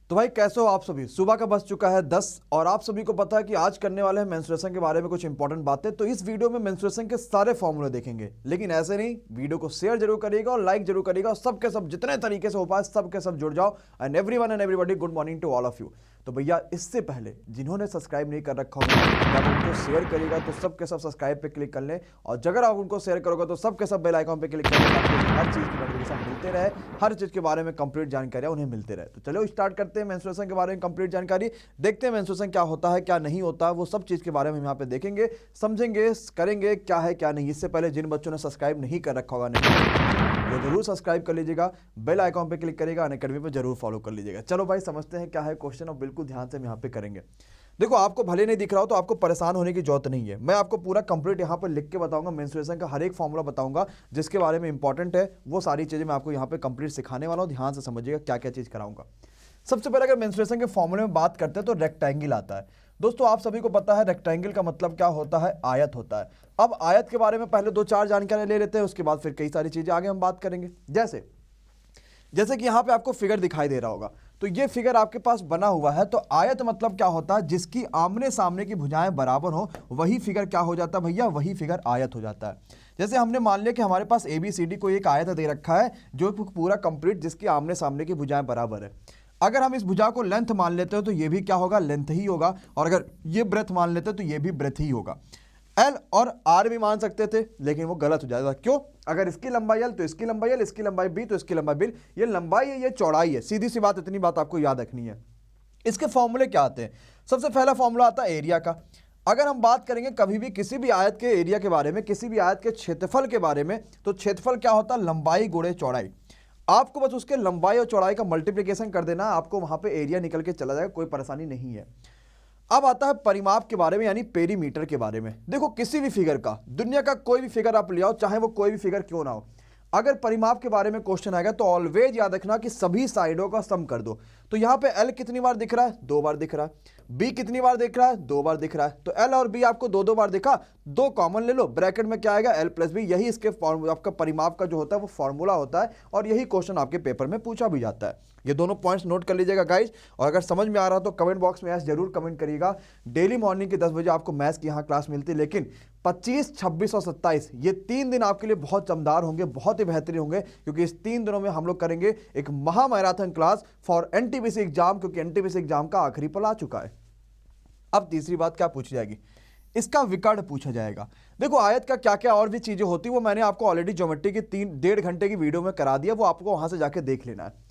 तो भाई कैसे हो आप सभी। सुबह का बज चुका है 10 और आप सभी को पता है कि आज करने वाले हैं मेंस्ट्रुएशन के बारे में कुछ इंपॉर्टेंट बातें। तो इस वीडियो में मेंस्ट्रुएशन के सारे फॉर्मूले देखेंगे, लेकिन ऐसे नहीं, वीडियो को शेयर जरूर करिएगा और लाइक जरूर करिएगा और सबके सब जितने तरीके से हो पाए सबके सब जुड़ जाओ। And everyone and everybody, good morning to all of you. तो भैया इससे पहले जिन्होंने सब्सक्राइब नहीं कर रखा होगा, जब उनको शेयर करिएगा तो सबके सब सब्सक्राइब पे क्लिक कर लें, और अगर आप उनको शेयर करोगे तो सबके सब बेल आइकॉन पे क्लिक कर लें ताकि हर चीज़ की नोटिफिकेशन मिलते रहे, हर चीज़ के बारे में कंप्लीट जानकारियाँ उन्हें मिलते रहे। तो चलो स्टार्ट करते हैं मेंस्ट्रुएशन के बारे में कंप्लीट जानकारी। देखते हैं मेंस्ट्रुएशन क्या होता है क्या नहीं होता, वो सब चीज़ के बारे में यहाँ पे देखेंगे, समझेंगे, करेंगे क्या है क्या नहीं। इससे पहले जिन बच्चों ने सब्सक्राइब नहीं कर रखा होगा वो जरूर सब्सक्राइब कर लीजिएगा, बेल आइकॉन पे क्लिक करिएगा, अनअकैडमी पे जरूर फॉलो कर लीजिएगा। चलो भाई समझते हैं क्या है क्वेश्चन और बिल्कुल ध्यान से हम यहाँ पे करेंगे। देखो आपको भले नहीं दिख रहा हो तो आपको परेशान होने की जरूरत नहीं है, मैं आपको पूरा कंप्लीट यहाँ पर लिख के बताऊंगा, मेंस्ट्रुएशन का हर एक फॉर्मूला बताऊंगा जिसके बारे में इंपॉर्टेंट है, वो सारी चीज़ें मैं आपको यहाँ पे कंप्लीट सिखाने वाला हूँ। ध्यान से समझिएगा क्या क्या चीज़ कराऊंगा। सबसे पहले अगर मेंस्ट्रुएशन के फॉर्मूले में बात करते हैं तो रेक्टेंगल आता है। दोस्तों आप सभी को पता है रेक्टेंगल का मतलब क्या होता है, आयत होता है। अब आयत के बारे में पहले 2-4 जानकारी ले लेते हैं, उसके बाद फिर कई सारी चीज़ें आगे हम बात करेंगे। जैसे कि यहाँ पे आपको फिगर दिखाई दे रहा होगा, तो ये फिगर आपके पास बना हुआ है। तो आयत मतलब क्या होता है, जिसकी आमने सामने की भुजाएं बराबर हो वही फिगर क्या हो जाता है भैया, वही फिगर आयत हो जाता है। जैसे हमने मान लिया कि हमारे पास ABCD को एक आयत दे रखा है जो पूरा कंप्लीट, जिसकी आमने सामने की भुजाएं बराबर है। अगर हम इस भुजा को लेंथ मान लेते हैं तो ये भी क्या होगा, लेंथ ही होगा, और अगर ये ब्रेथ मान लेते हैं तो ये भी ब्रेथ ही होगा। L और R भी मान सकते थे लेकिन वो गलत हो जाएगा। क्यों? अगर इसकी लंबाई L तो इसकी लंबाई L, इसकी लंबाई B तो इसकी लंबाई B। ये लंबाई है, ये चौड़ाई है, सीधी सी बात, इतनी बात आपको याद रखनी है। इसके फॉर्मूले क्या आते हैं? सबसे पहला फॉर्मूला आता है एरिया का। अगर हम बात करेंगे कभी भी किसी भी आयत के एरिया के बारे में, किसी भी आयत के क्षेत्रफल के बारे में, तो क्षेत्रफल क्या होता है, लंबाई गुणे चौड़ाई। आपको बस उसके लंबाई और चौड़ाई का मल्टीप्लिकेशन कर देना, आपको वहां पे एरिया निकल के चला जाएगा, कोई परेशानी नहीं है। अब आता है परिमाप के बारे में, यानी पेरीमीटर के बारे में। देखो किसी भी फिगर का, दुनिया का कोई भी फिगर आप ले आओ, चाहे वो कोई भी फिगर क्यों ना हो, अगर परिमाप के बारे में क्वेश्चन आएगा तो ऑलवेज याद रखना कि सभी साइडों का सम कर दो। तो यहाँ पे L कितनी बार दिख रहा है, 2 बार दिख रहा है। B कितनी बार दिख रहा है, 2 बार दिख रहा है। तो L और B आपको 2-2 बार दिखा, 2 कॉमन ले लो, ब्रैकेट में क्या आएगा, L प्लस B। यही इसके आपका परिमाप का जो होता है वो फॉर्मूला होता है, और यही क्वेश्चन आपके पेपर में पूछा भी जाता है। ये दोनों पॉइंट्स नोट कर लीजिएगा गाइज, और अगर समझ में आ रहा तो कमेंट बॉक्स में ऐसे जरूर कमेंट करिएगा। डेली मॉर्निंग के 10 बजे आपको मैथ्स की यहाँ क्लास मिलती है, लेकिन 25, 26 और 27 ये 3 दिन आपके लिए बहुत चमदार होंगे, बहुत ही बेहतरीन होंगे, क्योंकि इस 3 दिनों में हम लोग करेंगे एक महा marathon class for NTPC exam, क्योंकि NTPC एग्जाम का आखिरी पल आ चुका है। अब तीसरी बात क्या पूछी जाएगी, इसका विकर्ण पूछा जाएगा। देखो आयत का क्या क्या और भी चीजें होती है वो मैंने आपको ऑलरेडी ज्योमेट्री की 3-1.5 घंटे की वीडियो में करा दिया, वो आपको वहां से जाके देख लेना है।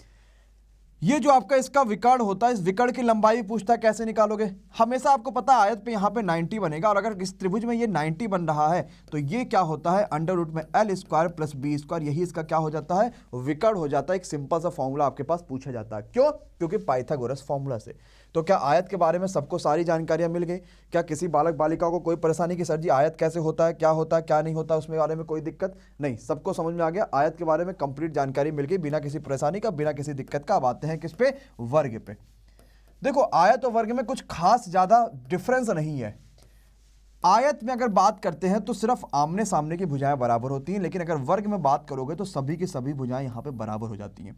ये जो आपका इसका विकर्ण होता है, इस विकर्ण की लंबाई पूछता है कैसे निकालोगे। हमेशा आपको पता है आयत पे यहाँ पे 90 बनेगा, और अगर इस त्रिभुज में ये 90 बन रहा है तो ये क्या होता है, अंडर रूट में L square plus B square, यही इसका क्या हो जाता है, विकर्ण हो जाता है। एक सिंपल सा फॉर्मूला आपके पास पूछा जाता है। क्यों? क्योंकि पाइथागोरस फॉर्मूला से। तो क्या आयत के बारे में सबको सारी जानकारियां मिल गई? क्या किसी बालक बालिका को कोई परेशानी कि सर जी आयत कैसे होता है, क्या नहीं होता, उसमें बारे में कोई दिक्कत नहीं? सबको समझ में आ गया, आयत के बारे में कंप्लीट जानकारी मिल गई बिना किसी परेशानी का, बिना किसी दिक्कत का। अब आते हैं किस पे, वर्ग पे। देखो आयत और वर्ग में कुछ खास ज्यादा डिफरेंस नहीं है। आयत में अगर बात करते हैं तो सिर्फ आमने सामने की भुजाएं बराबर होती हैं, लेकिन अगर वर्ग में बात करोगे तो सभी की सभी भुजाएं यहां पे बराबर हो जाती हैं।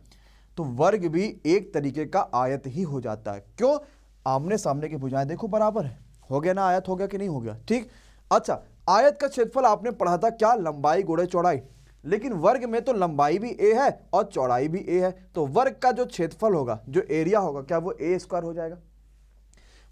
तो वर्ग भी एक तरीके का आयत ही हो जाता है। क्यों? आमने सामने की भुजाएं देखो बराबर है। हो गया ना, आयत हो गया कि नहीं हो गया? ठीक। अच्छा, आयत का क्षेत्रफल आपने पढ़ा था क्या, लंबाई गुणे चौड़ाई। लेकिन वर्ग में तो लंबाई भी A है और चौड़ाई भी A है, तो वर्ग का जो क्षेत्रफल होगा, जो एरिया होगा, क्या वो A स्क्वायर हो जाएगा?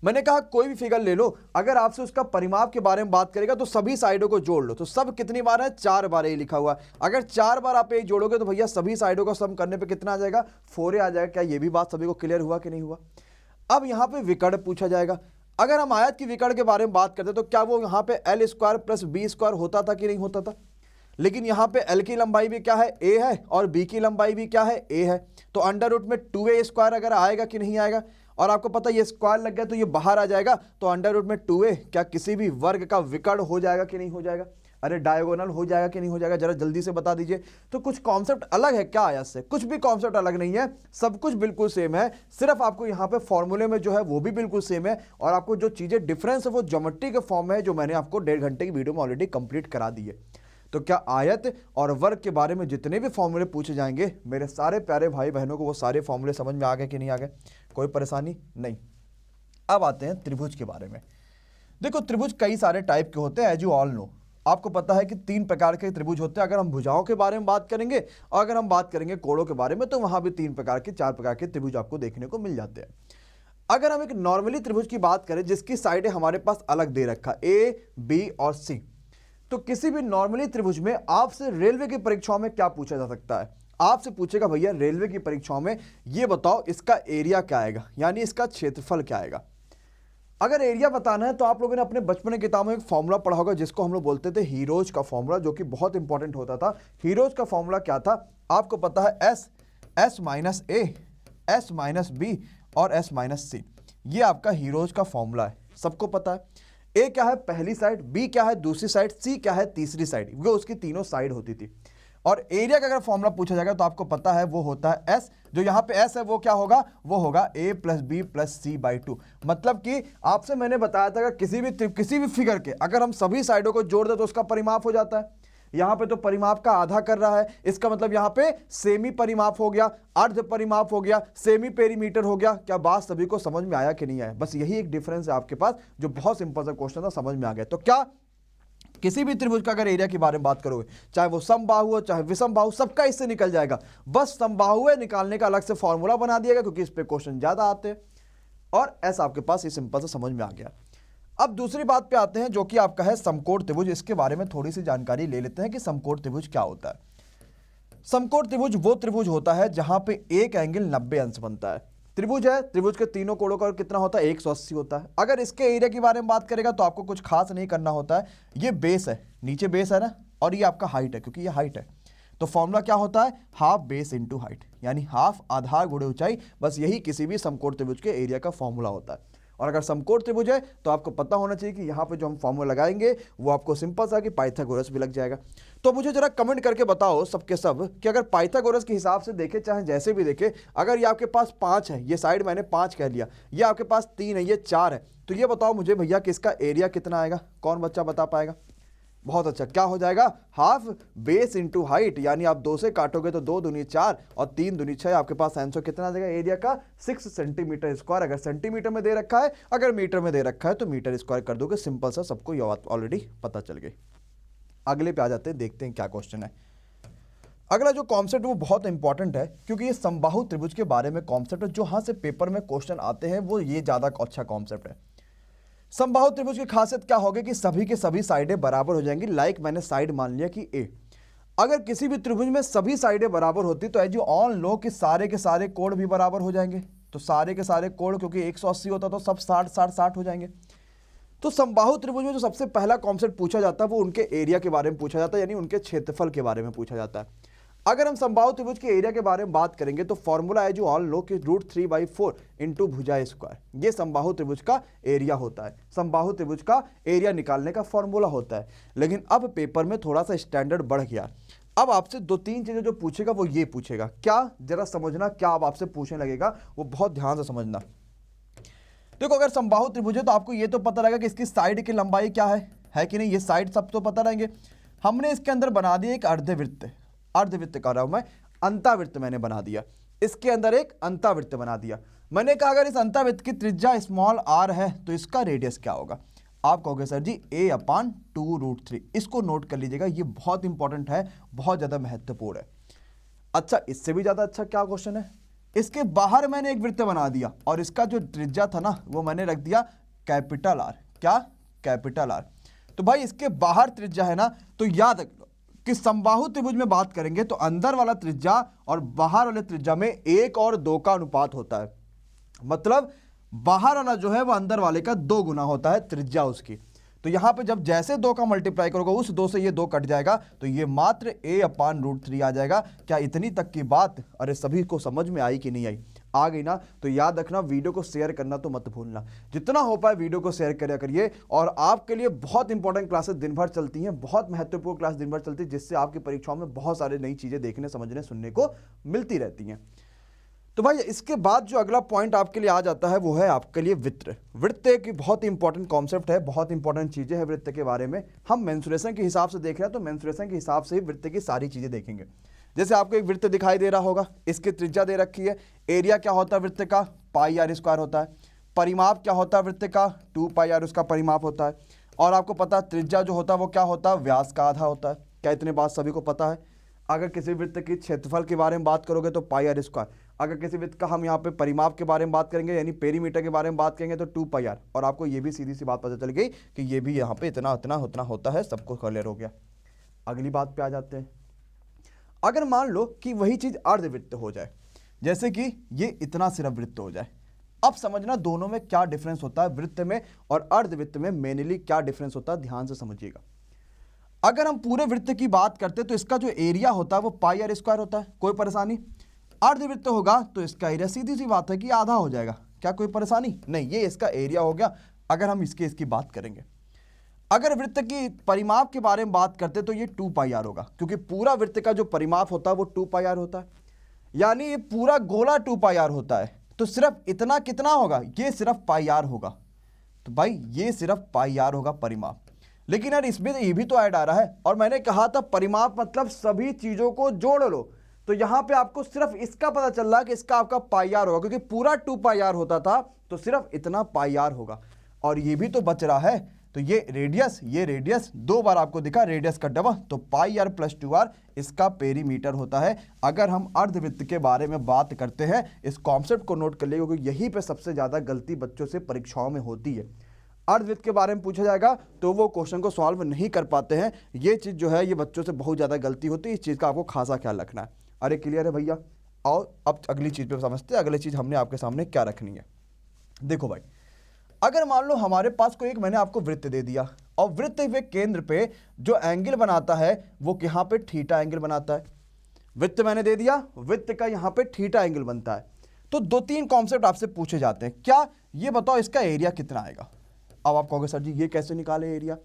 मैंने कहा कोई भी फिगर ले लो, अगर आपसे उसका परिमाप के बारे में बात करेगा तो सभी साइडों को जोड़ लो। तो सब कितनी बार है, 4 बार ये लिखा हुआ है। अगर 4 बार आप ये जोड़ोगे तो भैया सभी साइडों का सम करने पे कितना आ जाएगा, 4 आ जाएगा। क्या ये भी बात सभी को क्लियर हुआ कि नहीं हुआ? अब यहाँ पे विकर्ण पूछा जाएगा। अगर हम आयत की विकर्ण के बारे में बात करते तो क्या वो यहाँ पे L square plus B square होता था कि नहीं होता था? लेकिन यहाँ पे L की लंबाई भी क्या है, A है, और B की लंबाई भी क्या है, A है। तो अंडर रूट में 2A स्क्वायर अगर आएगा कि नहीं आएगा? और आपको पता है ये स्क्वायर लग गया तो ये बाहर आ जाएगा, तो अंडर रूट में 2A क्या किसी भी वर्ग का विकर्ण हो जाएगा कि नहीं हो जाएगा? अरे डायगोनल हो जाएगा कि नहीं हो जाएगा? जरा जल्दी से बता दीजिए। तो कुछ कॉन्सेप्ट अलग है क्या आयत से? कुछ भी कॉन्सेप्ट अलग नहीं है, सब कुछ बिल्कुल सेम है। सिर्फ आपको यहाँ पे फॉर्मूले में जो है वो भी बिल्कुल सेम है, और आपको जो चीजें डिफरेंस है वो ज्योमेट्री के फॉर्म में है, जो मैंने आपको 1.5 घंटे की वीडियो में ऑलरेडी कंप्लीट करा दी है। तो क्या आयत और वर्ग के बारे में जितने भी फॉर्मूले पूछे जाएंगे मेरे सारे प्यारे भाई बहनों को वो सारे फॉर्मूले समझ में आ गए कि नहीं आ गए? कोई परेशानी नहीं। अब आते हैं त्रिभुज के बारे में। देखो त्रिभुज कई सारे टाइप के होते हैं, एज यू ऑल नो। आपको पता है कि 3 प्रकार के त्रिभुज होते हैं। अगर हम भुजाओं के बारे में बात करेंगे और अगर हम बात करेंगे कोणों के बारे में तो वहां भी 3 प्रकार के 4 प्रकार के त्रिभुज आपको देखने को मिल जाते हैं। अगर हम एक नॉर्मली त्रिभुज की बात करें जिसकी साइडें हमारे पास अलग दे रखा ए, बी और सी, तो किसी भी नॉर्मली त्रिभुज में आपसे रेलवे की परीक्षाओं में क्या पूछा जा सकता है? आपसे पूछेगा भैया रेलवे की परीक्षाओं में ये बताओ इसका एरिया क्या आएगा, यानी इसका क्षेत्रफल क्या आएगा। अगर एरिया बताना है तो आप लोगों ने अपने बचपन की किताबों में एक फॉर्मूला पढ़ा होगा जिसको हम लोग बोलते थे हीरोज का फॉर्मूला, जो कि बहुत इंपॉर्टेंट होता था। हीरोज का फॉर्मूला क्या था आपको पता है? एस माइनस ए, एस माइनस बी और एस माइनस सी। ये आपका हीरोज का फॉर्मूला है, सबको पता है। ए क्या है पहली साइड, बी क्या है दूसरी साइड, सी क्या है तीसरी साइड, वो उसकी तीनों साइड होती थी। और एरिया का अगर फॉर्मूला पूछा जाएगा तो आपको पता है वो होता है एस। जो यहाँ पे एस है वो क्या होगा? वो होगा A plus B plus C by 2। मतलब कि आपसे मैंने बताया था कि किसी भी फिगर के अगर हम सभी साइडों को जोड़ दें तो उसका परिमाप हो जाता है। यहाँ पे तो परिमाप का आधा कर रहा है, इसका मतलब यहाँ पे सेमी परिमाप हो गया, अर्ध परिमाप हो गया, सेमी पेरीमीटर हो गया। क्या बात सभी को समझ में आया कि नहीं आया? बस यही एक डिफरेंस है आपके पास, जो बहुत सिंपल सा क्वेश्चन था, समझ में आ गया। तो क्या किसी भी त्रिभुज का अगर एरिया के बारे में बात करोगे, चाहे वो समबाहु हो चाहे विषम बाहु, सबका इससे निकल जाएगा। बस समबाहु है निकालने का अलग से फॉर्मूला बना दिएगा क्योंकि इस पे क्वेश्चन ज्यादा आते हैं। और ऐसा आपके पास ये सिंपल से समझ में आ गया। अब दूसरी बात पे आते हैं जो कि आपका है समकोण त्रिभुज। इसके बारे में थोड़ी सी जानकारी ले लेते हैं कि समकोण त्रिभुज क्या होता है। समकोण त्रिभुज वो त्रिभुज होता है जहां पे एक एंगल 90 अंश बनता है। त्रिभुज है, त्रिभुज के तीनों कोणों का कितना होता है? 180 होता है। अगर इसके एरिया के बारे में बात करेगा तो आपको कुछ खास नहीं करना होता है। ये बेस है, नीचे बेस है ना, और ये आपका हाइट है, क्योंकि ये हाइट है तो फॉर्मूला क्या होता है? हाफ बेस इंटू हाइट, यानी हाफ आधार गुणे ऊंचाई। बस यही किसी भी समकोण त्रिभुज के एरिया का फॉर्मूला होता है। और अगर समकोण त्रिभुज है तो आपको पता होना चाहिए कि यहाँ पे जो हम फॉर्मूला लगाएंगे वो आपको सिंपल सा कि पाइथागोरस भी लग जाएगा। तो मुझे जरा कमेंट करके बताओ सबके सब कि अगर पाइथागोरस के हिसाब से देखे चाहे जैसे भी देखे, अगर ये आपके पास 5 है, ये साइड मैंने 5 कह लिया, ये आपके पास 3 है, ये 4 है, तो ये बताओ मुझे भैया कि इसका एरिया कितना आएगा? कौन बच्चा बता पाएगा? बहुत अच्छा, क्या हो जाएगा? हाफ बेस इंटू हाइट, यानी आप 2 से काटोगे तो 2 दूनी 4 और 3 दूनी 6। आपके पास आंसर कितना आ जाएगा एरिया का? 6 सेंटीमीटर स्क्वायर। अगर सेंटीमीटर में दे रखा है, अगर मीटर में दे रखा है तो मीटर स्क्वायर कर दोगे। सिंपल सा, सबको ये बात ऑलरेडी पता चल गई। अगले पे आ जाते हैं, देखते हैं क्या क्वेश्चन है। अगला जो कॉन्सेप्ट वो बहुत इंपॉर्टेंट है क्योंकि ये समबाहु त्रिभुज के बारे में कॉन्सेप्ट है। जो से पेपर में क्वेश्चन आते हैं वो ये ज्यादा अच्छा कॉन्सेप्ट है। समबाहु त्रिभुज की खासियत क्या होगी कि सभी के सभी साइडें बराबर हो जाएंगी। लाइक मैंने साइड मान लिया कि ए। अगर किसी भी त्रिभुज में सभी साइडें बराबर होती तो एज यू ऑल नो कि सारे के सारे कोण भी बराबर हो जाएंगे। तो सारे के सारे कोण क्योंकि 180 होता तो सब 60-60-60 हो जाएंगे। तो समबाहु त्रिभुज में जो सबसे पहला कॉन्सेप्ट पूछा जाता है वो उनके एरिया के बारे में पूछा जाता है, यानी उनके क्षेत्रफल के बारे में पूछा जाता है। अगर हम समबाहु त्रिभुज के एरिया के बारे में बात करेंगे तो फॉर्मूला है जो ऑल नो कि √3/4 इंटू भुजा स्क्वायर। ये समबाहु त्रिभुज का एरिया होता है, समबाहु त्रिभुज का एरिया निकालने का फॉर्मूला होता है। लेकिन अब पेपर में थोड़ा सा स्टैंडर्ड बढ़ गया। अब आपसे 2-3 चीजें जो पूछेगा वो ये पूछेगा। क्या? जरा समझना, क्या अब आपसे पूछने लगेगा वो बहुत ध्यान से समझना। देखो अगर समबाहु त्रिभुज है तो आपको ये तो पता रहेगा कि इसकी साइड की लंबाई क्या है कि नहीं? ये साइड सब तो पता रहेंगे। हमने इसके अंदर बना दिया एक अर्धवृत्त, अर्धवृत्त कर रहा हूं मैं, अंतावृत्त मैंने बना दिया। इसके अंदर एक अंतावृत्त बना दिया। मैंने कहा अगर इस अंतावृत्त की त्रिज्या स्मॉल r है तो इसका रेडियस क्या होगा? आप कहोगे सर जी a/2√3। इसको नोट कर लीजिएगा, ये बहुत इंपॉर्टेंट है, बहुत ज्यादा महत्वपूर्ण है। अच्छा, इससे भी ज्यादा अच्छा क्या क्वेश्चन है? इसके बाहर मैंने एक वृत्त बना दिया और इसका जो त्रिज्या था ना वो मैंने रख दिया कैपिटल R। क्या? Capital R। तो भाई इसके बाहर त्रिज्या है ना, तो याद रखो कि समबाहु त्रिभुज में बात करेंगे तो अंदर वाला त्रिज्या और बाहर वाले त्रिज्या में 1 और 2 का अनुपात होता है। मतलब बाहर वाला जो है वो अंदर वाले का 2 गुना होता है त्रिज्या उसकी। तो यहां पे जब जैसे 2 का मल्टीप्लाई करोगे उस 2 से ये 2 कट जाएगा तो ये मात्र a/√3 आ जाएगा। क्या इतनी तक की बात अरे सभी को समझ में आई कि नहीं आई? आ गई ना? तो याद रखना, वीडियो को शेयर करना तो मत भूलना। जितना हो पाए वीडियो को शेयर करिए करिए। और आपके लिए बहुत इंपॉर्टेंट क्लासेस दिन भर चलती हैं, बहुत महत्वपूर्ण क्लास दिन भर चलती है, जिससे आपकी परीक्षाओं में बहुत सारी नई चीजें देखने, समझने, सुनने को मिलती रहती हैं। तो भाई इसके बाद जो अगला पॉइंट आपके लिए आ जाता है वो है आपके लिए वृत्त। वृत्त एक बहुत ही इंपॉर्टेंट कॉन्सेप्ट है, बहुत इंपॉर्टेंट चीजें हैं वृत्त के बारे में। हम मेंसुरेशन के हिसाब से देख रहे हैं तो मेंसुरेशन के हिसाब से ही वृत्त की सारी चीजें देखेंगे। जैसे आपको एक वृत्त दिखाई दे रहा होगा, इसकी त्रिज्या दे रखी है, एरिया क्या होता है वृत्त का, पाई आर स्क्वायर होता है, परिमाप क्या होता है वृत्त का, 2 पाई आर उसका परिमाप होता है, और आपको पता है त्रिज्या जो होता है वो क्या होता है, व्यास का आधा होता है। क्या इतने बात सभी को पता है? अगर किसी वृत्त की क्षेत्रफल के बारे में बात करोगे तो पाई आर स्क्वायर, अगर किसी वृत्त का हम यहाँ पे परिमाप के बारे में बात करेंगे यानी पेरीमीटर के बारे में बात करेंगे तो 2 पाई आर, और आपको ये भी सीधी सी बात पता चल गई कि ये भी यहाँ पे इतना इतना उतना होता है, सबको क्लियर हो गया। अगली बात पे आ जाते हैं। अगर मान लो कि वही चीज अर्धवृत्त हो जाए, जैसे कि ये इतना सिर्फ वृत्त हो जाए, अब समझना दोनों में क्या डिफरेंस होता है, वृत्त में और अर्धवृत्त में मेनली क्या डिफरेंस होता है, ध्यान से समझिएगा। अगर हम पूरे वृत्त की बात करते तो इसका जो एरिया होता है वो पाई आर स्क्वायर होता है, कोई परेशानी। अर्धवृत्त होगा तो इसका एरिया सीधी सी बात है कि आधा हो जाएगा, क्या कोई परेशानी नहीं, ये इसका एरिया हो गया। अगर हम इसकी बात करेंगे, अगर वृत्त की परिमाप के बारे में बात करते तो ये 2 पाई आर होगा, क्योंकि पूरा वृत्त का जो परिमाप होता है वो 2 पाई आर होता है, यानी ये पूरा गोला 2 पाई आर होता है। तो सिर्फ इतना कितना होगा, ये सिर्फ पाई आर होगा। तो भाई ये सिर्फ पाई आर होगा परिमाप। लेकिन यार इसमें ये भी तो ऐड आ रहा है, और मैंने कहा था परिमाप मतलब सभी चीजों को जोड़ लो, तो यहां पे आपको सिर्फ इसका पता चल रहा है कि इसका आपका पाई आर होगा, क्योंकि पूरा 2 पाई आर होता था तो सिर्फ इतना पाई आर होगा। और ये भी तो बच रहा है, तो ये रेडियस 2 बार आपको दिखा, रेडियस का डबल, तो पाई आर प्लस 2 आर इसका पेरीमीटर होता है। अगर हम अर्धवृत्त के बारे में बात करते हैं, इस कॉन्सेप्ट को नोट कर लिए, क्योंकि यहीं पे सबसे ज्यादा गलती बच्चों से परीक्षाओं में होती है। अर्धवृत्त के बारे में पूछा जाएगा तो वो क्वेश्चन को सॉल्व नहीं कर पाते हैं, ये चीज जो है ये बच्चों से बहुत ज्यादा गलती होती है, इस चीज का आपको खासा ख्याल रखना है। अरे क्लियर है भैया? और अब अगली चीज पे समझते हैं, अगली चीज हमने आपके सामने क्या रखनी है। देखो भाई, अगर मान लो हमारे पास कोई एक मैंने आपको वृत्त दे दिया, और वृत्त के केंद्र पे जो एंगल बनाता है वो यहाँ पे थीटा एंगल बनाता है। वृत्त मैंने दे दिया, वृत्त का यहाँ पे थीटा एंगल बनता है। तो 2-3 कॉन्सेप्ट आपसे पूछे जाते हैं, क्या ये बताओ इसका एरिया कितना आएगा। अब आप कहोगे सर जी ये कैसे निकाले एरिया।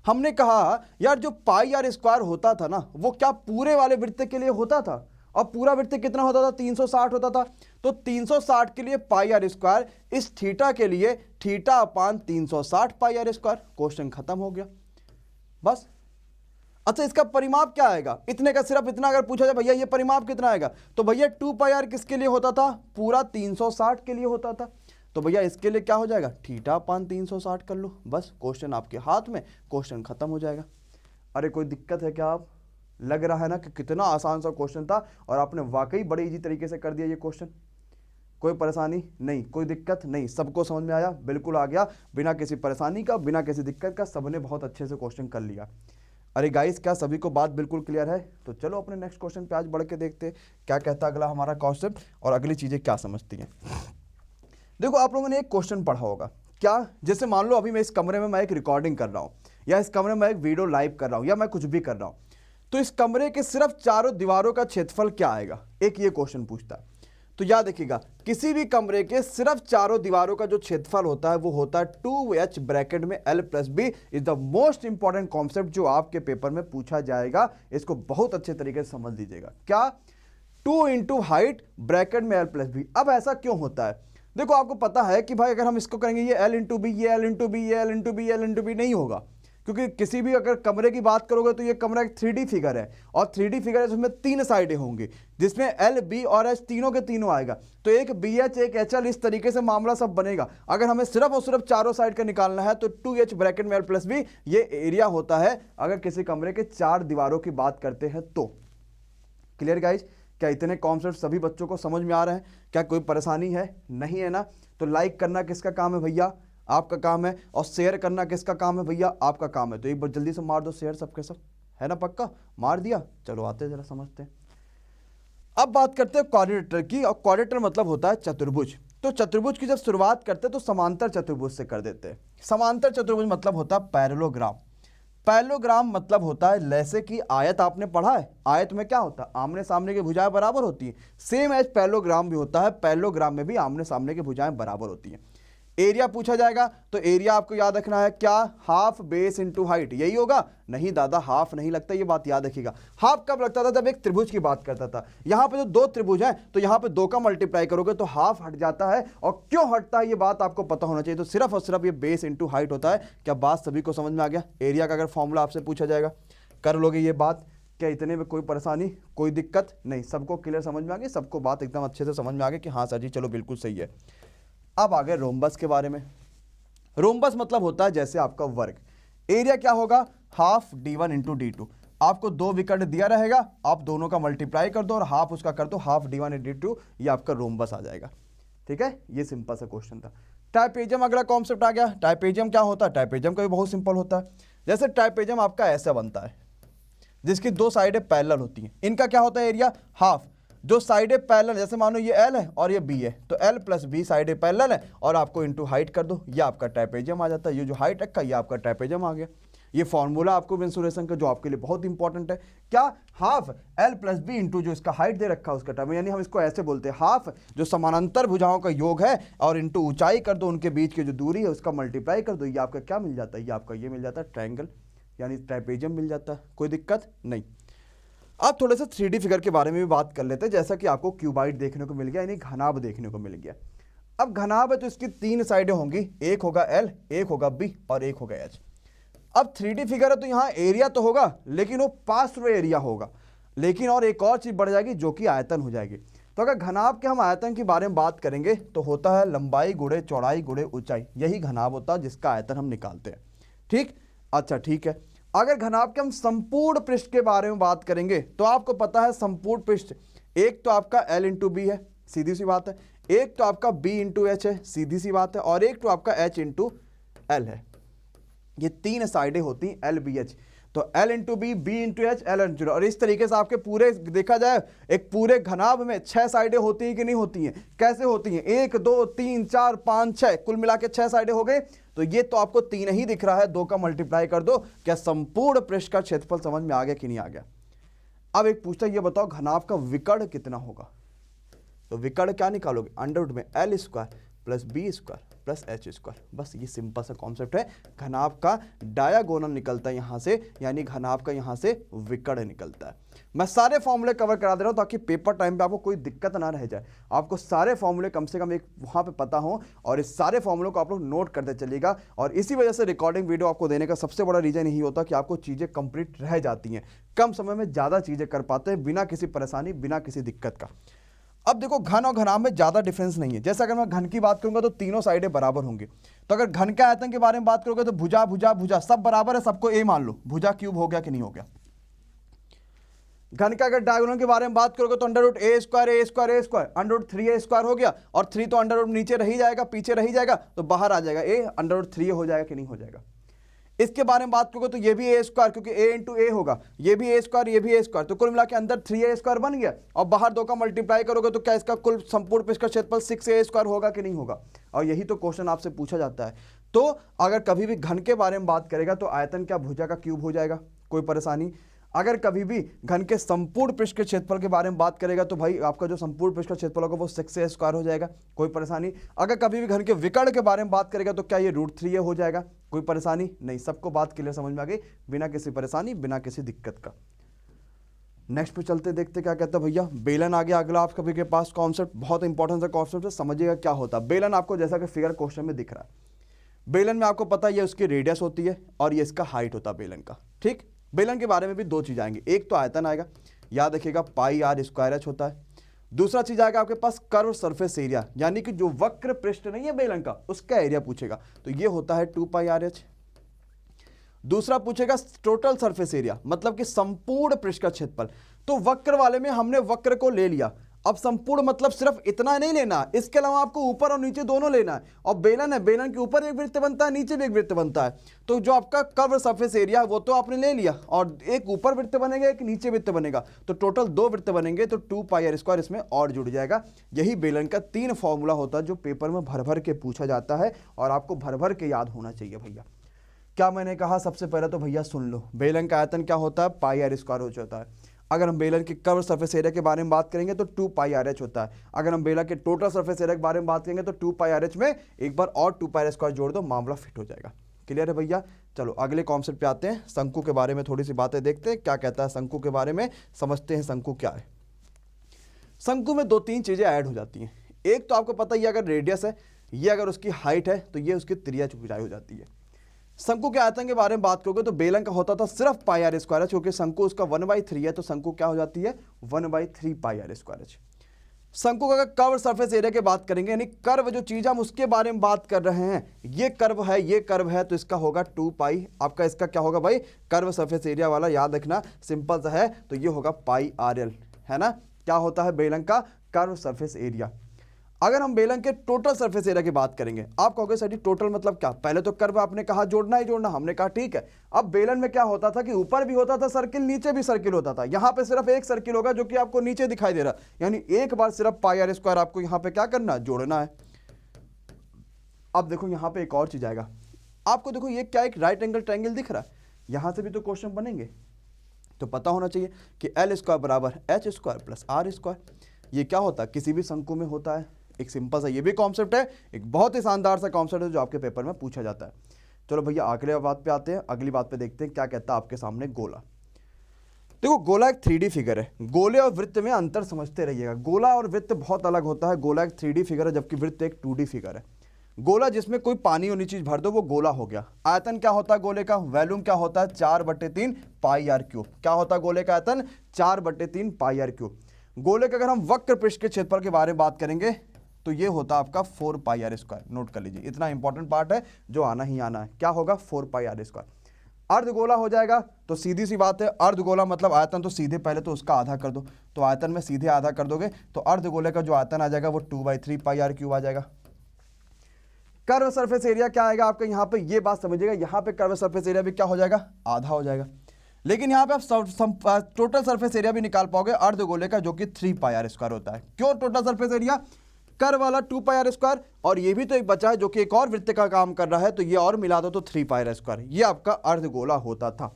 हमने कहा यार जो पाई आर स्क्वायर होता था ना, वो क्या पूरे वाले वृत्त के लिए होता था, और पूरा वृत्त कितना होता था, 360 होता था। तो 360 के लिए पाई आर स्क्वायर, इस थीटा के लिए theta upon 360 pi R square. Question खत्म हो गया बस। अच्छा इसका परिमाप क्या आएगा, इतने का सिर्फ इतना अगर पूछा जाए भैया ये परिमाप कितना आएगा, तो भैया 2 पाई आर किसके लिए होता था, पूरा 360 के लिए होता था। तो भैया इसके लिए क्या हो जाएगा, थीटा अपान 360 कर लो, बस क्वेश्चन आपके हाथ में, क्वेश्चन खत्म हो जाएगा। अरे कोई दिक्कत है क्या? आप लग रहा है ना कि कितना आसान सा क्वेश्चन था, और आपने वाकई बड़े इजी तरीके से कर दिया ये क्वेश्चन। कोई परेशानी नहीं, कोई दिक्कत नहीं, सबको समझ में आया, बिल्कुल आ गया, बिना किसी परेशानी का, बिना किसी दिक्कत का, सबने बहुत अच्छे से क्वेश्चन कर लिया। अरे गाइस क्या सभी को बात बिल्कुल क्लियर है? तो चलो अपने नेक्स्ट क्वेश्चन पे आज बढ़ के देखते हैं क्या कहता है अगला हमारा कॉन्सेप्ट, और अगली चीजें क्या समझती हैं। देखो आप लोगों ने एक क्वेश्चन पढ़ा होगा, क्या जैसे मान लो अभी मैं इस कमरे में मैं एक रिकॉर्डिंग कर रहा हूँ, या इस कमरे में मैं एक वीडियो लाइव कर रहा हूँ, या मैं कुछ भी कर रहा हूँ, तो इस कमरे के सिर्फ चारों दीवारों का क्षेत्रफल क्या आएगा, एक ये क्वेश्चन पूछता है। तो याद रखिएगा, किसी भी कमरे के सिर्फ चारों दीवारों का जो क्षेत्रफल होता है वो होता है 2h ब्रैकेट में l plus B. Is the most important concept जो आपके पेपर में पूछा जाएगा, इसको बहुत अच्छे तरीके से समझ लीजिएगा। क्या 2 इंटू हाइट ब्रैकेट में l प्लस बी। अब ऐसा क्यों होता है, देखो आपको पता है कि भाई अगर हम इसको करेंगे ये l इंटू बी, ये l इंटू बी, ये l इंटू बी, ये l इंटू बी नहीं होगा, क्योंकि किसी भी अगर कमरे की बात करोगे तो ये कमरा एक 3D फिगर है, और 3D फिगर है जिसमें 3 साइडें होंगी, जिसमें L, B और H तीनों के तीनों आएगा, तो एक BH एक HL, इस तरीके से मामला सब बनेगा। अगर हमें सिर्फ और सिर्फ चारों साइड का निकालना है तो 2h ब्रैकेट में l प्लस बी ये एरिया होता है, अगर किसी कमरे के 4 दीवारों की बात करते हैं तो। Clear guys? क्या इतने कॉन्सेप्ट सभी बच्चों को समझ में आ रहे हैं? क्या कोई परेशानी है? नहीं है ना? तो लाइक करना किसका काम है भैया, आपका काम है, और शेयर करना किसका काम है भैया, आपका काम है। तो एक बार जल्दी से मार दो शेयर सबके सब, है ना? पक्का मार दिया? चलो आते जरा समझते हैं। अब बात करते हैं क्वाड्रिलेटरल की, और क्वाड्रिलेटरल मतलब होता है चतुर्भुज। तो चतुर्भुज की जब शुरुआत करते हैं तो समांतर चतुर्भुज से कर देते हैं। समांतर चतुर्भुज मतलब होता है पैरेललोग्राम। पैरेललोग्राम मतलब होता है जैसे कि आयत आपने पढ़ा है, आयत में क्या होता है, आमने सामने की भुजाएं बराबर होती है, सेम एज पैरेललोग्राम भी होता है, पैरेललोग्राम में भी आमने सामने की भुजाएं बराबर होती हैं। एरिया पूछा जाएगा तो एरिया आपको याद रखना है क्या, हाफ बेस इंटू हाइट, यही होगा। नहीं दादा हाफ नहीं लगता, ये बात याद रखिएगा। हाफ कब लगता था, जब एक त्रिभुज की बात करता था। यहां पे जो दो त्रिभुज हैं तो यहां पे दो का मल्टीप्लाई करोगे तो हाफ हट जाता है, और क्यों हटता है ये बात आपको पता होना चाहिए। तो सिर्फ और सिर्फ ये बेस इंटू हाइट होता है। क्या बात सभी को समझ में आ गया? एरिया का अगर फॉर्मूला आपसे पूछा जाएगा कर लोगे ये बात, क्या इतने में कोई परेशानी कोई दिक्कत नहीं? सबको क्लियर समझ में आ गई, सबको बात एकदम अच्छे से समझ में आ गई कि हाँ सर जी चलो बिल्कुल सही है। अब आ गए रोम्बस के बारे में। रोम्बस मतलब होता है जैसे आपका वर्ग। एरिया क्या होगा, हाफ d1 इंटू d2। आपको दो विकर्ण दिया रहेगा, आप दोनों का मल्टीप्लाई कर दो और हाफ उसका कर दो, हाफ d1 इंटू d2, ये आपका रोम्बस आ जाएगा। ठीक है, ये सिंपल सा क्वेश्चन था। ट्राइपेजियम अगला कॉन्सेप्ट आ गया। ट्राइपेजियम क्या होता है? ट्राइपेजियम का भी बहुत सिंपल होता है। जैसे ट्राइपेजियम आपका ऐसा बनता है जिसकी दो साइडें पैरेलल होती हैं। इनका क्या होता है एरिया, हाफ। जो साइडें पैरेलल, जैसे मानो ये L है और ये B है, तो L प्लस B साइडें पैरेलल है और आपको इनटू हाइट कर दो, ये आपका ट्राइपेजियम आ जाता है। ये जो हाइट रखा ये आपका ट्राइपेजियम आ गया। ये फॉर्मूला आपको मेंसुरेशन का जो आपके लिए बहुत इंपॉर्टेंट है, क्या, half L plus B into जो इसका हाइट दे रखा है उसका टाइम, यानी हम इसको ऐसे बोलते हैं हाफ जो समानांतर भुजाओं का योग है और इनटू ऊंचाई कर दो, उनके बीच की जो दूरी है उसका मल्टीप्लाई कर दो, ये आपका क्या मिल जाता है, ये आपका ये मिल जाता है ट्रायंगल, यानी ट्राइपेजियम मिल जाता है। कोई दिक्कत नहीं। अब थोड़े से 3D फिगर के बारे में भी बात कर लेते हैं। जैसा कि आपको क्यूबाइड देखने को मिल गया, यानी घनाभ देखने को मिल गया। अब घनाभ है तो इसकी तीन साइडें होंगी, एक होगा L, एक होगा B और एक होगा H। अब 3D फिगर है तो यहाँ एरिया तो होगा लेकिन वो पास थ्रू एरिया होगा, लेकिन और एक और चीज बढ़ जाएगी जो कि आयतन हो जाएगी। तो अगर घनाभ के हम आयतन के बारे में बात करेंगे तो होता है लंबाई गुणे चौड़ाई गुणे ऊंचाई, यही घनाभ होता है जिसका आयतन हम निकालते हैं। ठीक, अच्छा ठीक है। अगर घनाभ के हम संपूर्ण पृष्ठ के बारे में बात करेंगे तो आपको पता है संपूर्ण पृष्ठ एक तो आपका L इंटू बी है, सीधी सी बात है, एक तो आपका B इंटू एच है, सीधी सी बात है, और एक तो आपका H इंटू L है। ये तीन साइडें होती हैं L B H। तो L into B, B into H, L into, और इस तरीके से आपके पूरे देखा जाए एक पूरे घनाभ में 6 साइडें होती हैं कि नहीं होती हैं? कैसे होती हैं? 1 2 3 4 5 6, कुल मिला के 6 साइडें हो गए। तो ये तो आपको 3 ही दिख रहा है, 2 का मल्टीप्लाई कर दो। क्या संपूर्ण पृष्ठ का क्षेत्रफल समझ में आ गया कि नहीं आ गया? अब एक पूछता है ये बताओ घनाभ का विकर्ण कितना होगा? तो विकर्ण क्या निकालोगे, अंडर रूट में L square plus B square plus H square. बस ये सिंपल सा कॉन्सेप्ट है। घनाभ का डायगोनल निकलता है यहाँ से, यानी घनाभ का यहाँ से विकर्ण निकलता है। मैं सारे फॉर्मूले कवर करा दे रहा हूँ ताकि पेपर टाइम पे आपको कोई दिक्कत ना रह जाए। आपको सारे फॉर्मूले कम से कम एक वहाँ पे पता हो और इस सारे फॉर्मूलों को आप लोग नोट करते चलिएगा। और इसी वजह से रिकॉर्डिंग वीडियो आपको देने का सबसे बड़ा रीजन यही होता है कि आपको चीज़ें कंप्लीट रह जाती हैं, कम समय में ज़्यादा चीज़ें कर पाते हैं बिना किसी परेशानी बिना किसी दिक्कत का। अब देखो घन और घनाभ में ज्यादा डिफरेंस नहीं है। जैसे अगर मैं घन की बात करूंगा तो तीनों साइडें बराबर होंगी। तो अगर घन के आयतन के बारे में बात करोगे तो भुजा भुजा भुजा सब बराबर है, सबको ए मान लो, भुजा क्यूब हो गया कि नहीं हो गया। घन का अगर डायगोनल के बारे में बात करोगे तो under root A square A square A square, under root 3a square हो गया, और 3 तो अंडर रूट नीचे रह ही जाएगा, पीछे रह ही जाएगा, तो बाहर आ जाएगा ए, अंडर रूट 3 हो जाएगा कि नहीं हो जाएगा। इसके बारे में बात करोगे तो ये भी ए स्क्वायर, क्योंकि ए इंटू ए होगा, ये भी ए स्क्वायर ये भी ए स्क्वायर, तो कुल मिला के अंदर 3a स्क्वायर बन गया, और बाहर 2 का मल्टीप्लाई करोगे तो क्या इसका कुल संपूर्ण पृष्ठ का क्षेत्रफल 6a स्क्वायर होगा कि नहीं होगा। और यही तो क्वेश्चन आपसे पूछा जाता है। तो अगर कभी भी घन के बारे में बात करेगा तो आयतन क्या भुजा का क्यूब हो जाएगा, कोई परेशानी। अगर कभी भी घन के संपूर्ण पृष्ठ के क्षेत्रफल के बारे में बात करेगा तो भाई आपका जो संपूर्ण पृष्ठ का क्षेत्रफल होगा वो 6a स्क्वायर हो जाएगा, कोई परेशानी। अगर कभी भी घन के विकर्ण के बारे में बात करेगा तो क्या ये रूट 3a हो जाएगा, कोई परेशानी नहीं। सबको बात क्लियर समझ में आ गई, बिना किसी परेशानी बिना किसी दिक्कत का। नेक्स्ट पे चलते देखते क्या कहता है भैया। बेलन आ गया अगला आप कभी के पास कॉन्सेप्ट, बहुत इंपॉर्टेंट सा कॉन्सेप्ट है, समझिएगा क्या होता है। बेलन आपको जैसा कि फिगर क्वेश्चन में दिख रहा है, बेलन में आपको पता है ये उसकी रेडियस होती है और ये इसका हाइट होता है बेलन का। ठीक, बेलन के बारे में भी दो चीज आएंगी, एक तो आयतन आएगा, याद रखिएगा पाई आर स्क्वायर एच होता है। दूसरा चीज आएगा आपके पास कर्व सरफेस एरिया, यानी कि जो वक्र पृष्ठ नहीं है बेलन का उसका एरिया पूछेगा, तो ये होता है 2 पाई आर एच। दूसरा पूछेगा टोटल सरफेस एरिया, मतलब कि संपूर्ण पृष्ठ का क्षेत्रफल। तो वक्र वाले में हमने वक्र को ले लिया, अब संपूर्ण मतलब सिर्फ इतना नहीं लेना, इसके अलावा आपको ऊपर और नीचे दोनों लेना है। और बेलन है, बेलन के ऊपर एक वृत्त बनता है, नीचे भी एक वृत्त बनता है। तो जो आपका कर्व सरफेस एरिया है वो तो आपने ले लिया, और एक ऊपर वृत्त बनेगा एक नीचे वृत्त बनेगा, तो टोटल 2 वृत्त बनेंगे, तो 2 पाई आर स्क्वायर इसमें और जुड़ जाएगा। यही बेलन का 3 फॉर्मूला होता है जो पेपर में भर भर के पूछा जाता है और आपको भर भर के याद होना चाहिए भैया। क्या मैंने कहा, सबसे पहले तो भैया सुन लो, बेलन का आयतन क्या होता है, पाई आर स्क्वायर हो जाता है। अगर हम बेलन के कर्व सरफेस एरिया के बारे में बात करेंगे तो 2 पाई आर एच होता है। अगर हम बेलन के टोटल सरफेस एरिया के बारे में बात करेंगे तो 2 पाई आर एच में एक बार और 2 पाई आर स्क्वायर जोड़ दो, मामला फिट हो जाएगा। क्लियर है भैया? चलो अगले कॉन्सेप्ट पे आते हैं, शंकु के बारे में थोड़ी सी बातें देखते हैं, क्या कहता है शंकु के बारे में, समझते हैं शंकु क्या है। शंकु में 2-3 चीजें ऐड हो जाती हैं। एक तो आपको पता ही, अगर रेडियस है, ये अगर उसकी हाइट है तो ये उसकी त्रिज्या ऊंचाई हो जाती है। शंकु के आयतन के बारे में बात करोगे तो बेलन का होता था सिर्फ पाई आर स्क्वायर एच, क्योंकि शंकु उसका 1/3 है, तो शंकु क्या हो जाती है 1/3 पाई आर स्क्वायर एच। शंकु का अगर कर्व सरफेस एरिया की बात करेंगे, यानी कर्व जो चीज हम उसके बारे में बात कर रहे हैं, ये कर्व है, ये कर्व है, तो इसका होगा 2 पाई। आपका इसका क्या होगा भाई, कर्व सरफेस एरिया वाला याद रखना, सिंपल सा है, तो ये होगा पाई आर एल, है ना। क्या होता है बेलन का कर्व सरफेस एरिया। अगर हम बेलन के टोटल सरफेस एरिया की बात करेंगे, आप कहोगे सर जी टोटल मतलब क्या, पहले तो कर्व आपने कहा जोड़ना ही जोड़ना, हमने कहा ठीक है। अब बेलन में क्या होता था कि ऊपर भी होता था सर्किल, नीचे भी सर्किल होता था। यहां पे सिर्फ एक सर्किल होगा जो कि आपको नीचे दिखाई दे रहा, यानी एक बार सिर्फ पाई आर स्क्वायर आपको यहां पे क्या करना, जोड़ना है। अब देखो यहां पे एक और चीज आएगा, आपको देखो ये क्या एक राइट एंगल ट्रायंगल दिख रहा है, यहां से भी तो क्वेश्चन बनेंगे, तो पता होना चाहिए कि एल स्क्वायर बराबर H square plus R square. ये क्या होता है, किसी भी शंकु में होता है। एक सिंपल सा ये भी कॉन्सेप्ट है, एक बहुत ही शानदार सा कॉन्सेप्ट है जो आपके पेपर में पूछा जाता है। चलो भैया अगले बात पे आते हैं, अगली बात पे देखते हैं क्या कहता है आपके सामने गोला। देखो गोला एक 3D फिगर है, गोले और वृत्त में अंतर समझते रहिएगा। गोला और वृत्त बहुत अलग होता है, गोला एक 3D फिगर है जबकि वृत्त एक 2D फिगर है। गोला जिसमें कोई पानी वाली चीज भर दो वो गोला हो गया। आयतन क्या होता है गोले का, वॉल्यूम क्या होता है 4/3 पाई आर क्यूब। क्या होता है गोले का आयतन 4/3 पाई आर क्यूब। गोले के अगर हम वक्र पृष्ठ के क्षेत्रफल के बारे में बात करेंगे तो ये होता है आपका 4 पाई आर स्क्वायर। नोट कर लीजिए, इतना इंपॉर्टेंट पार्ट है जो आना ही आना है। क्या होगा 4 पाई आर स्क्वायर। अर्धगोला हो जाएगा तो सीधी सी बात है, अर्धगोला मतलब आयतन तो सीधे पहले तो उसका आधा कर दो, तो आयतन में सीधे आधा कर दोगे तो अर्धगोले का जो आयतन आ जाएगा वो 2/3 पाई आर क्यूब आ जाएगा। कर्व सरफेस एरिया क्या आएगा आपका, यहाँ पे ये बात समझिएगा, यहाँ पे कर्व सरफेस एरिया भी क्या हो जाएगा, आधा हो जाएगा। लेकिन यहाँ पे आप टोटल सरफेस एरिया भी निकाल पाओगे अर्धगोले का, जो कि 3 पाई आर स्क्वायर होता है। क्यों टोटल सरफेस एरिया, कर्व वाला 2 पाई आर स्क्वायर, और ये भी तो एक बचा है जो कि एक और वृत्त का काम कर रहा है, तो ये और मिला दो तो 3 पाई आर स्क्वायर। ये आपका अर्धगोला होता था।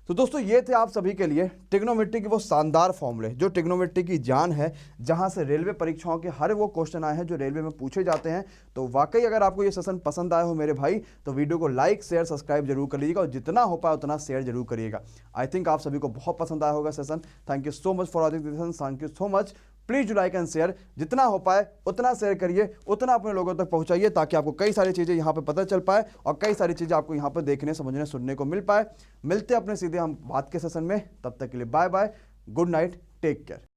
तो दोस्तों ये थे आप सभी के लिए ट्रिग्नोमेट्री के वो शानदार फॉर्मूले जो ट्रिग्नोमेट्री की जान है, जहां से रेलवे परीक्षाओं के हर वो क्वेश्चन आए हैं जो रेलवे में पूछे जाते हैं। तो वाकई अगर आपको ये सेशन पसंद आया हो मेरे भाई, तो वीडियो को लाइक शेयर सब्सक्राइब जरूर कर लीजिएगा, और जितना हो पाए उतना शेयर जरूर करिएगा। आई थिंक आप सभी को बहुत पसंद आया होगा session. Thank you so much for watching this session, thank you so much. Please do like and share, जितना हो पाए उतना शेयर करिए, उतना अपने लोगों तक पहुंचाइए, ताकि आपको कई सारी चीज़ें यहाँ पे पता चल पाए और कई सारी चीज़ें आपको यहाँ पर देखने समझने सुनने को मिल पाए। मिलते हैं अपने सीधे हम बात के सेशन में, तब तक के लिए bye bye, good night, take care.